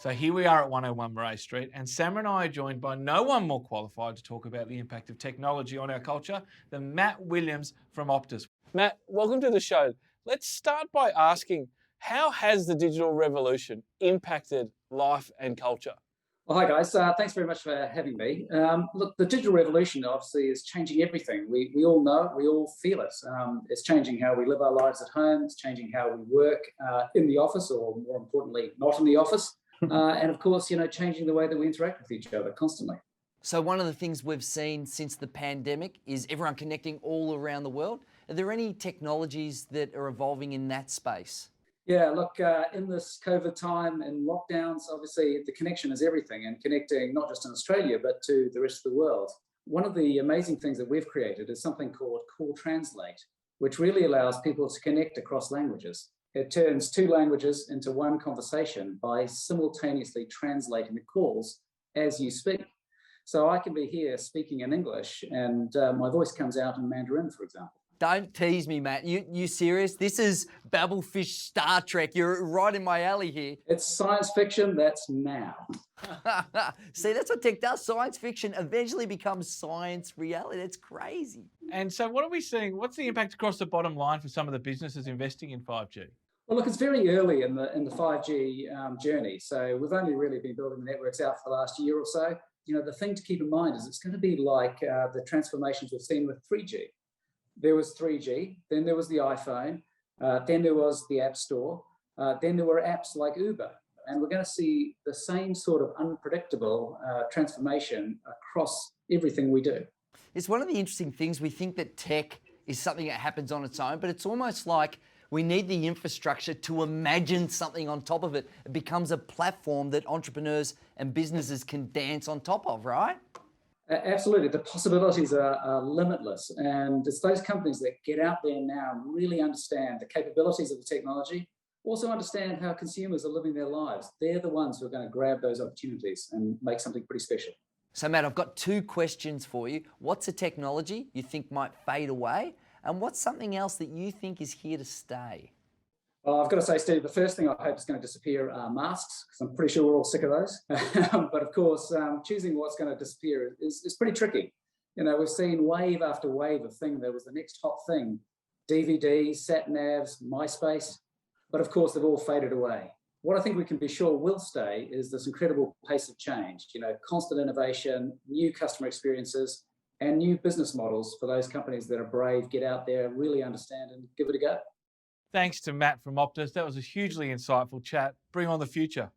So here we are at 101 Murray Street, and Sam and I are joined by no one more qualified to talk about the impact of technology on our culture than Matt Williams from Optus. Matt, welcome to the show. Let's start by asking, how has the digital revolution impacted life and culture? Well, hi guys. Thanks very much for having me. Look, the digital revolution obviously is changing everything. We all know it. We all feel it. It's changing how we live our lives at home. It's changing how we work in the office, or more importantly, not in the office. And of course, changing the way that we interact with each other constantly. So one of the things we've seen since the pandemic is everyone connecting all around the world. Are there any technologies that are evolving in that space? Yeah, look, in this COVID time and lockdowns, obviously the connection is everything, and connecting not just in Australia, but to the rest of the world. One of the amazing things that we've created is something called Call Translate, which really allows people to connect across languages. It turns two languages into one conversation by simultaneously translating the calls as you speak. So I can be here speaking in English and my voice comes out in Mandarin, for example. Don't tease me, Matt. You serious? This is Babelfish Star Trek. You're right in my alley here. It's science fiction that's now. See, that's what tech does. Science fiction eventually becomes science reality. That's crazy. And so what are we seeing? What's the impact across the bottom line for some of the businesses investing in 5G? Well, look, it's very early in the 5G journey. So we've only really been building the networks out for the last year or so. The thing to keep in mind is it's going to be like the transformations we've seen with 3G. There was 3G, then there was the iPhone, then there was the App Store, then there were apps like Uber. And we're going to see the same sort of unpredictable transformation across everything we do. It's one of the interesting things. We think that tech is something that happens on its own, but it's almost like we need the infrastructure to imagine something on top of it. It becomes a platform that entrepreneurs and businesses can dance on top of, right? Absolutely. The possibilities are limitless. And it's those companies that get out there now and really understand the capabilities of the technology, also understand how consumers are living their lives. They're the ones who are going to grab those opportunities and make something pretty special. So, Matt, I've got two questions for you. What's a technology you think might fade away? And what's something else that you think is here to stay? Well, I've got to say, Steve, the first thing I hope is going to disappear are masks, because I'm pretty sure we're all sick of those. But of course, choosing what's going to disappear is pretty tricky. We've seen wave after wave of thing. There was the next hot thing, DVDs, sat-navs, MySpace. But of course, they've all faded away. What I think we can be sure will stay is this incredible pace of change, constant innovation, new customer experiences, and new business models for those companies that are brave, get out there, really understand, and give it a go. Thanks to Matt from Optus. That was a hugely insightful chat. Bring on the future.